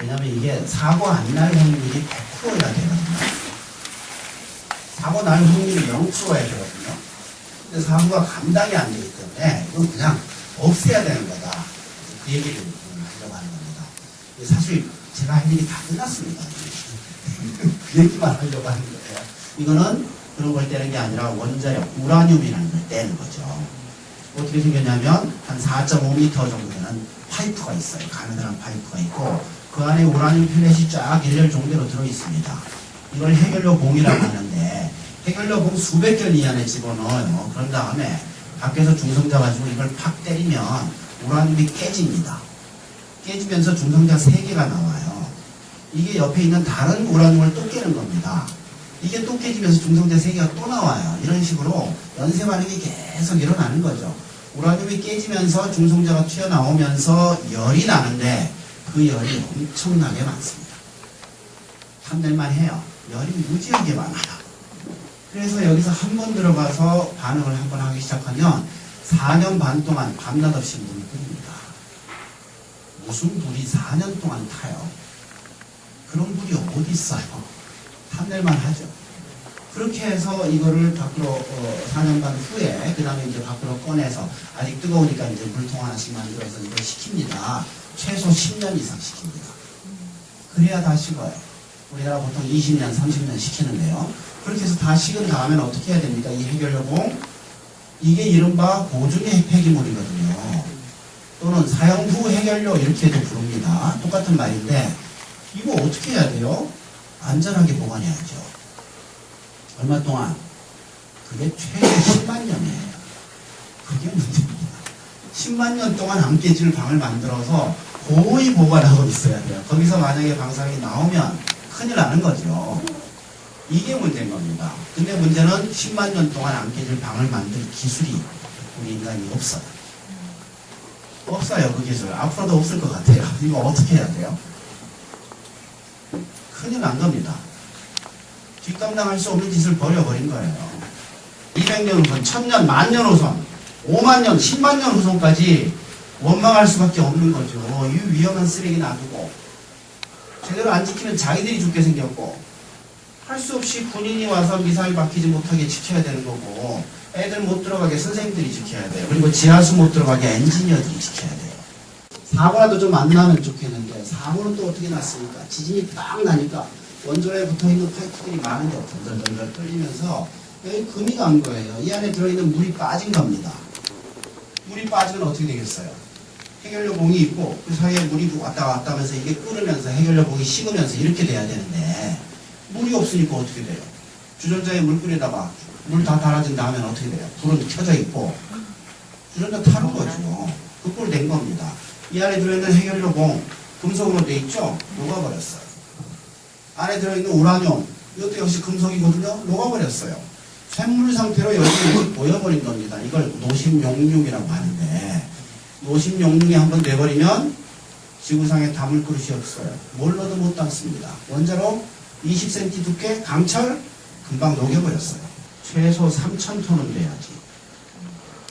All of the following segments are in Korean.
왜냐하면 이게 사고 안 날 확률이 100%가 되거든요. 사고 날 확률이 0%야 되거든요. 근데 사고가 감당이 안 되기 때문에 이건 그냥 없애야 되는 거다. 그 얘기를 하려고 하는 겁니다. 사실 제가 할 일이 다 끝났습니다. 그 얘기만 하려고 하는 거예요. 이거는 그런 걸 떼는 게 아니라 원자력, 우라늄이라는 걸 떼는 거죠. 어떻게 생겼냐면 한 4.5m 정도 되는 파이프가 있어요. 가느다란 파이프가 있고 그 안에 우라늄 펠렛이 쫙 일렬 종대로 들어있습니다. 이걸 해결료 봉이라고 하는데 해결료 봉 수백 개를 이 안에 집어넣어요. 그런 다음에 밖에서 중성자 가지고 이걸 팍 때리면 우라늄이 깨집니다. 깨지면서 중성자 3개가 나와요. 이게 옆에 있는 다른 우라늄을 또 깨는 겁니다. 이게 또 깨지면서 중성자 3개가 또 나와요. 이런 식으로 연쇄 반응이 계속 일어나는 거죠. 우라늄이 깨지면서 중성자가 튀어나오면서 열이 나는데 그 열이 엄청나게 많습니다. 탐낼만 해요. 열이 무지하게 많아요. 그래서 여기서 한 번 들어가서 반응을 한 번 하기 시작하면 4년 반 동안 밤낮 없이 물을 끓입니다. 무슨 불이 4년 동안 타요? 그런 불이 어디 있어요? 탐낼만 하죠. 그렇게 해서 이거를 밖으로 4년 반 후에 그 다음에 이제 밖으로 꺼내서 아직 뜨거우니까 이제 물통 하나씩 만들어서 이걸 식힙니다. 최소 10년 이상 식힙니다. 그래야 다 식어요. 우리나라 보통 20년, 30년 식히는데요. 그렇게 해서 다 식은 다음에는 어떻게 해야 됩니까? 이 해결료봉 이게 이른바 보증의 폐기물이거든요. 또는 사용 후 해결료 이렇게도 부릅니다. 똑같은 말인데 이거 어떻게 해야 돼요? 안전하게 보관해야죠. 얼마 동안? 그게 최소 10만 년이에요. 그게 문제입니다. 10만 년 동안 안 깨질 방을 만들어서 고이 보관하고 있어야 돼요. 거기서 만약에 방사능이 나오면 큰일 나는 거죠. 이게 문제인 겁니다. 근데 문제는 10만 년 동안 안 깨질 방을 만들 기술이 우리 인간이 없어요. 없어요, 그 기술. 앞으로도 없을 것 같아요. 이거 어떻게 해야 돼요? 큰일 난 겁니다. 뒷감당할 수 없는 짓을 벌여버린 거예요. 200년 후손, 1000년, 10,000년 후손, 5만 년, 10만 년 후손까지 원망할 수밖에 없는 거죠. 이 위험한 쓰레기 놔두고 제대로 안 지키면 자기들이 죽게 생겼고 할 수 없이 군인이 와서 미사일 박히지 못하게 지켜야 되는 거고 애들 못 들어가게 선생님들이 지켜야 돼요. 그리고 지하수 못 들어가게 엔지니어들이 지켜야 돼요. 사고라도 좀 안 나면 좋겠는데 사고는 또 어떻게 났습니까? 지진이 딱 나니까 원전에 붙어있는 파이프들이 많은데 덜덜덜 떨리면서 여기 금이 간 거예요. 이 안에 들어있는 물이 빠진 겁니다. 물이 빠지면 어떻게 되겠어요? 해결료 봉이 있고 그 사이에 물이 왔다 갔다 하면서 이게 끓으면서 해결료 봉이 식으면서 이렇게 돼야 되는데 물이 없으니까 어떻게 돼요? 주전자에 물 끓이다가 물 다 달아진 다음에 어떻게 돼요? 불은 켜져 있고 주전자 타는 거죠. 그 꼴 된 겁니다. 이 안에 들어있는 해결료 봉 금속으로 돼 있죠? 녹아버렸어요. 안에 들어있는 우라늄 이것도 역시 금속이거든요. 녹아버렸어요. 샘물 상태로 여기 보여버린 겁니다. 이걸 노심용융이라고 하는데 노심용융이 한번 돼버리면 지구상에 담을 그릇이 없어요. 뭘 넣어도 못 담습니다. 원자로 20cm 두께 강철 금방 녹여버렸어요. 최소 3,000톤은 돼야지.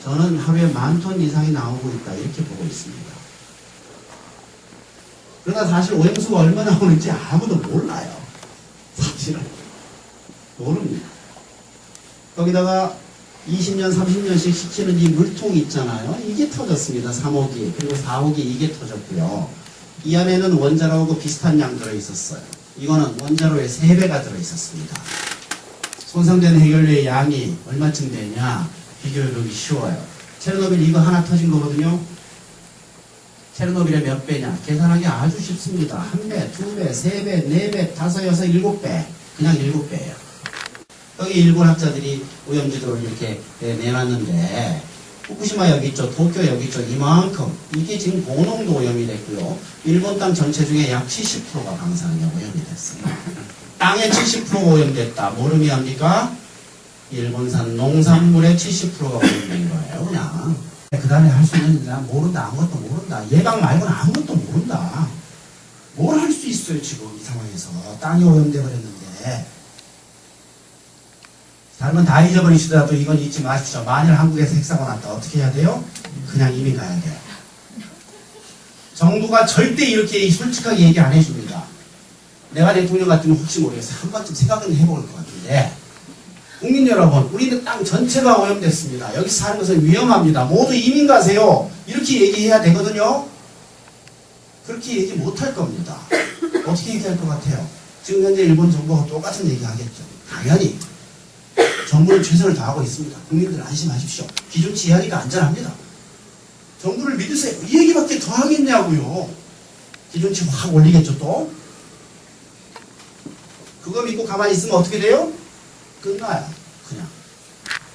저는 하루에 10,000톤 이상이 나오고 있다 이렇게 보고 있습니다. 그러나 사실 오염수가 얼마나 나오는지 아무도 몰라요. 사실은 모릅니다. 거기다가 20년, 30년씩 식히는 이 물통이 있잖아요. 이게 터졌습니다. 3호기 그리고 4호기 이게 터졌고요. 이 안에는 원자로하고 비슷한 양 들어있었어요. 이거는 원자로의 3배가 들어있었습니다. 손상된 해결료의 양이 얼마쯤 되냐 비교해보기 쉬워요. 체르노빌 이거 하나 터진 거거든요. 체르노빌의 몇 배냐 계산하기 아주 쉽습니다. 1배, 2배, 3배, 4배, 5, 6, 7배 그냥 7배예요. 여기 일본 학자들이 오염지도를 이렇게 내놨는데 후쿠시마 여기 있죠. 도쿄 여기 있죠. 이만큼 이게 지금 고농도 오염이 됐고요. 일본 땅 전체 중에 약 70%가 방사능에 오염이 됐어요. 땅에 70% 오염됐다. 뭐를 의미합니까? 일본산 농산물의 70%가 오염된 거예요. 그냥 그 다음에 할 수 있는 건 모른다. 아무것도 모른다. 예방 말고는 아무것도 모른다. 뭘 할 수 있어요 지금 이 상황에서. 땅이 오염돼 버렸는데. 다른 다 잊어버리시더라도 이건 잊지 마십시오. 만일 한국에서 핵사고 났다 어떻게 해야 돼요? 그냥 이민 가야 돼요. 정부가 절대 이렇게 솔직하게 얘기 안 해줍니다. 내가 대통령 같으면 혹시 모르겠어요. 한 번쯤 생각은 해볼 것 같은데 국민 여러분 우리는 땅 전체가 오염됐습니다. 여기서 사는 것은 위험합니다. 모두 이민 가세요. 이렇게 얘기해야 되거든요. 그렇게 얘기 못할 겁니다. 어떻게 얘기할 것 같아요? 지금 현재 일본 정부가 똑같은 얘기 하겠죠. 당연히 정부는 최선을 다하고 있습니다. 국민들 안심하십시오. 기준치 이하니까 안전합니다. 정부를 믿으세요. 이 얘기밖에 더 하겠냐고요. 기준치 확 올리겠죠 또. 그거 믿고 가만히 있으면 어떻게 돼요? 끝나요. 그냥.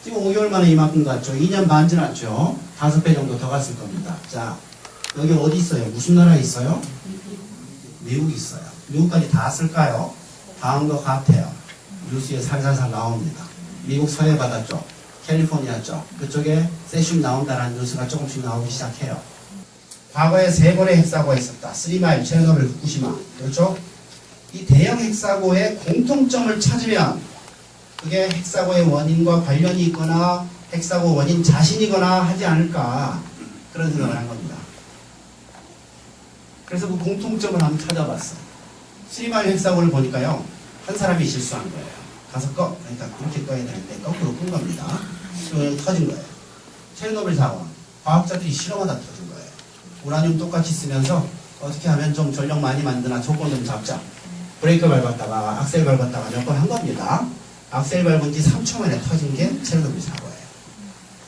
지금 5개월 만에 이만큼 갔죠. 2년 반 지났죠. 5배 정도 더 갔을 겁니다. 자, 여기 어디 있어요? 무슨 나라에 있어요? 미국이 있어요. 미국까지 다 쓸까요? 다음 것 같아요. 뉴스에 살살살 나옵니다. 미국 서해바다 쪽, 캘리포니아 쪽, 그쪽에 세슘 나온다는 뉴스가 조금씩 나오기 시작해요. 과거에 3번의 핵사고가 있었다. 3마일, 체르노빌, 후쿠시마. 그렇죠? 이 대형 핵사고의 공통점을 찾으면 그게 핵사고의 원인과 관련이 있거나 핵사고 원인 자신이거나 하지 않을까 그런 생각을 한 겁니다. 그래서 그 공통점을 한번 찾아봤어요. 3마일 핵사고를 보니까요. 한 사람이 실수한 거예요. 가서 그러니까 그렇게 꺼야 되는데 거꾸로 끈 겁니다. 터진 거예요. 체르노빌 사고 과학자들이 실험하다 터진 거예요. 우라늄 똑같이 쓰면서 어떻게 하면 좀 전력 많이 만드나 조건 좀 잡자. 브레이크 밟았다가 악셀 밟았다가 몇 번 한 겁니다. 악셀 밟은 지 3초 만에 터진 게 체르노빌 사고예요.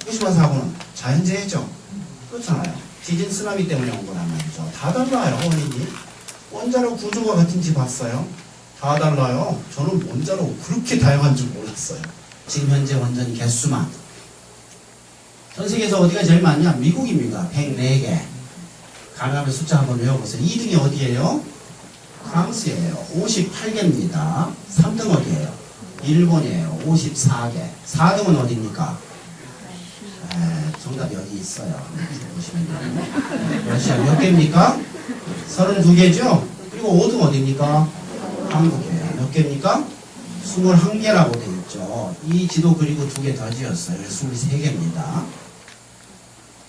후쿠시마 사고는 자연재해죠. 그렇잖아요. 지진 쓰나미 때문에 온 거란 말이죠. 다 달라요, 원인이. 원자로 구조가 같은지 봤어요? 다 달라요. 저는 원자로 그렇게 다양한 줄 몰랐어요. 지금 현재 원전 개수만. 전 세계에서 어디가 제일 많냐? 미국입니다. 104개. 가능하면 숫자 한번 외워보세요. 2등이 어디예요? 프랑스예요. 58개입니다. 3등 어디예요? 일본이에요. 54개. 4등은 어디입니까? 정답이 여기 있어요. 보시면 러시아 몇 개입니까? 32개죠? 그리고 5등 어디입니까? 한국이에요. 몇 개입니까? 21개라고 되어 있죠. 이 지도 그리고 2개 더 지었어요. 23개입니다.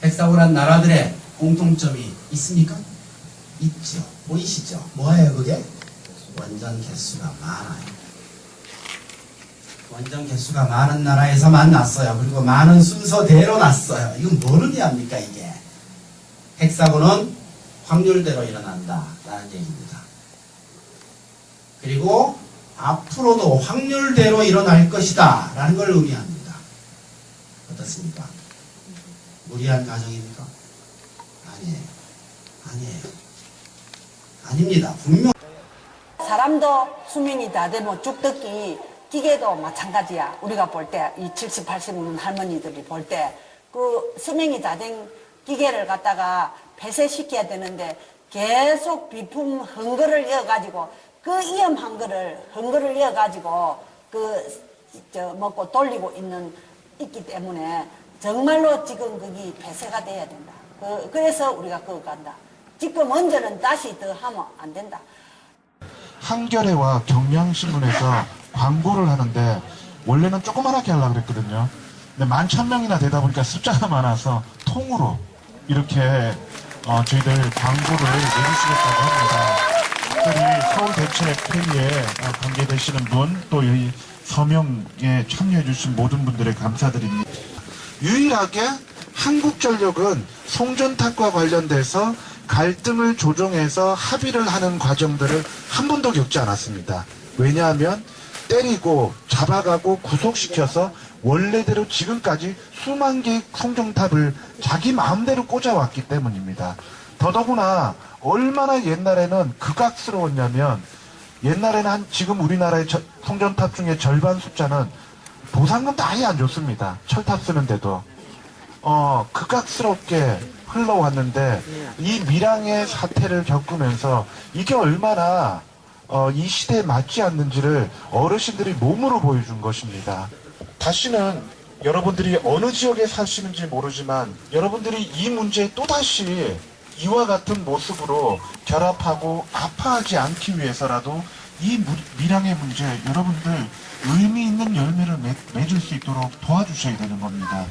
핵사고란 나라들의 공통점이 있습니까? 있죠. 보이시죠? 뭐예요 그게? 원전 개수가 많아요. 원전 개수가 많은 나라에서만 났어요. 그리고 많은 순서대로 났어요. 이건 뭘 의미합니까 이게? 핵사고는 확률대로 일어난다 라는 얘기입니다. 그리고 앞으로도 확률대로 일어날 것이다 라는 걸 의미합니다. 어떻습니까? 무리한 가정입니까? 아니에요. 아니에요. 아닙니다. 분명 사람도 수명이 다 되면 죽듣기 기계도 마찬가지야. 우리가 볼 때 이 70, 80 할머니들이 볼 때 그 수명이 다 된 기계를 갖다가 폐쇄시켜야 되는데 계속 비품 헝거를 이어가지고 그 위험한 거를 헝거를 이어가지고 먹고 돌리고 있기 때문에 정말로 지금 거기 폐쇄가 돼야 된다. 그래서 우리가 그거 간다. 지금 언제는 다시 더 하면 안 된다. 한겨레와 경향신문에서 광고를 하는데 원래는 조그만하게 하려고 그랬거든요. 근데 11,000명이나 되다 보니까 숫자가 많아서 통으로 이렇게 저희들 광고를 내주시겠다고 합니다. 특별히 서울대체회의에 관계되시는 분, 또 이 서명에 참여해주신 모든 분들에 감사드립니다. 유일하게 한국전력은 송전탑과 관련돼서 갈등을 조정해서 합의를 하는 과정들을 한 번도 겪지 않았습니다. 왜냐하면 때리고 잡아가고 구속시켜서 원래대로 지금까지 수만 개의 송전탑을 자기 마음대로 꽂아왔기 때문입니다. 더더구나 얼마나 옛날에는 극악스러웠냐면 옛날에는 지금 우리나라의 송전탑 중에 절반 숫자는 보상금도 아예 안 줬습니다. 철탑 쓰는데도. 극악스럽게 흘러왔는데 이 밀양의 사태를 겪으면서 이게 얼마나 이 시대에 맞지 않는지를 어르신들이 몸으로 보여준 것입니다. 다시는 여러분들이 어느 지역에 사시는지 모르지만 여러분들이 이 문제에 또다시 이와 같은 모습으로 결합하고 아파하지 않기 위해서라도 이 밀양의 문제 여러분들 의미 있는 열매를 맺을 수 있도록 도와주셔야 되는 겁니다.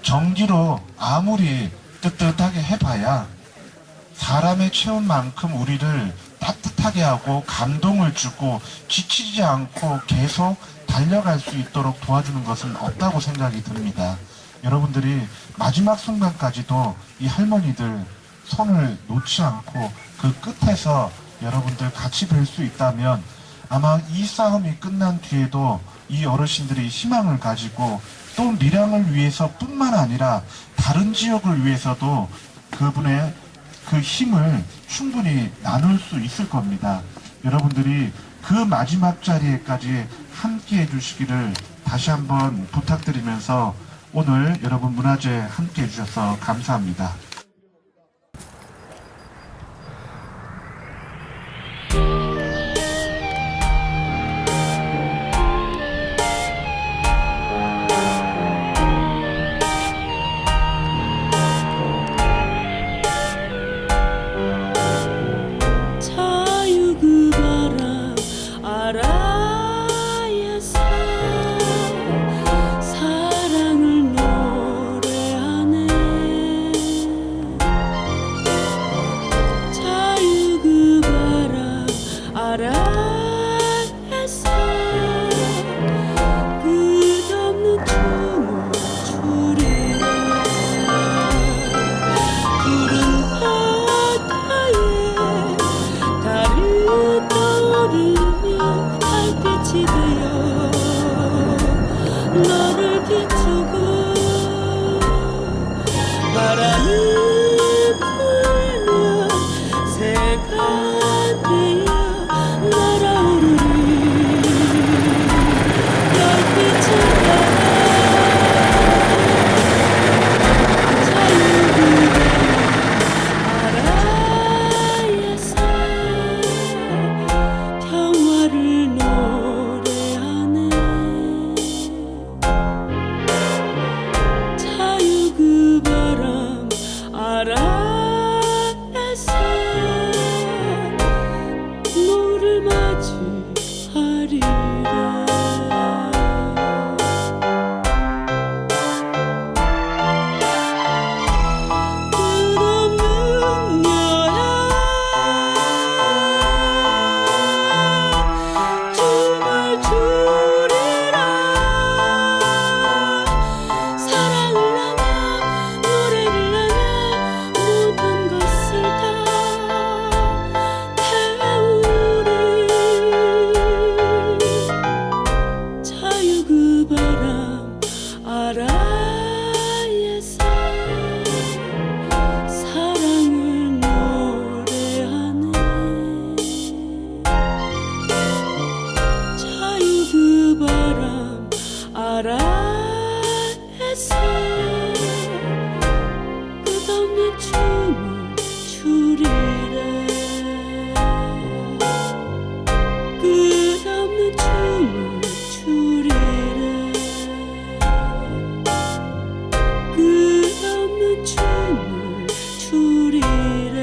전기로 아무리 뜨뜻하게 해봐야 사람의 체온만큼 우리를 따뜻하게 하고 감동을 주고 지치지 않고 계속 달려갈 수 있도록 도와주는 것은 없다고 생각이 듭니다. 여러분들이 마지막 순간까지도 이 할머니들 손을 놓지 않고 그 끝에서 여러분들 같이 뵐 수 있다면 아마 이 싸움이 끝난 뒤에도 이 어르신들이 희망을 가지고 또 밀양을 위해서뿐만 아니라 다른 지역을 위해서도 그분의 그 힘을 충분히 나눌 수 있을 겁니다. 여러분들이 그 마지막 자리에까지 함께 해주시기를 다시 한번 부탁드리면서 오늘 여러분 문화제 함께 해주셔서 감사합니다. 자유 그 바람 알아야사 사랑을 노래하네. 자유 그 바람 알아야사 끝없는 춤을 추리라. 푸른 바다에 달이 떠오르며 달빛이 되어 너를 비추고 바람이 불면 새가 되어 날아오르리. 별빛을 따라 자유를 알아야사 평화를 노래하네. 자유 그 바람 알아야사 너를 맞이하리라. 끝없는 여행 춤을 추리라. 사랑을 하며 노래를 하며 모든 것을 다 태우리. 자유 그 바람 알아야사 사랑을 노래하네. 자유 그 바람 알아야사 끝없는 춤을 추리라. 끝없는 춤을 추리라. 끝없는 춤을 추리라.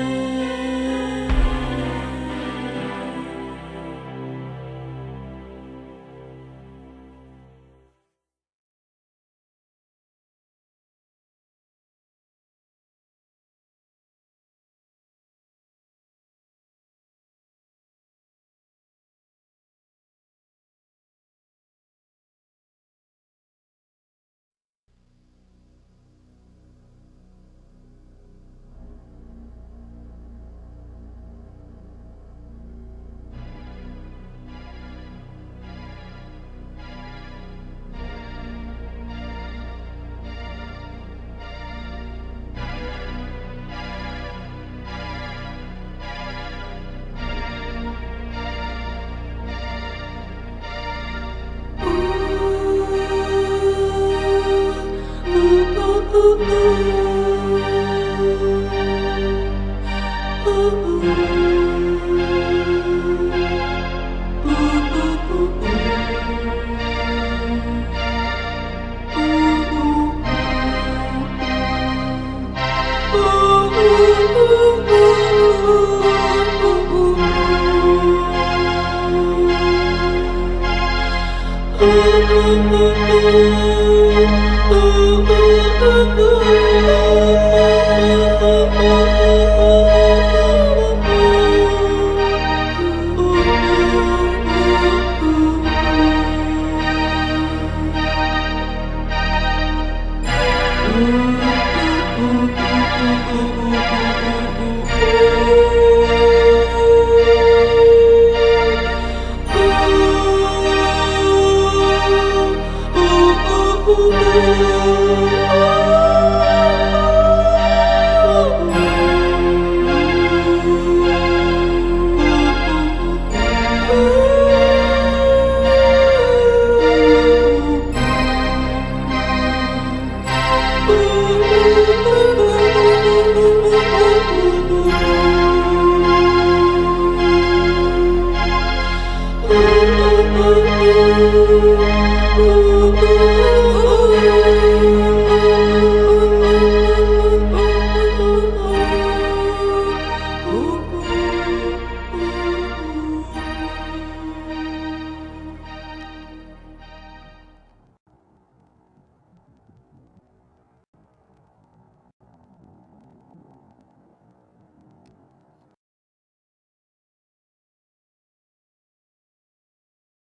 추리래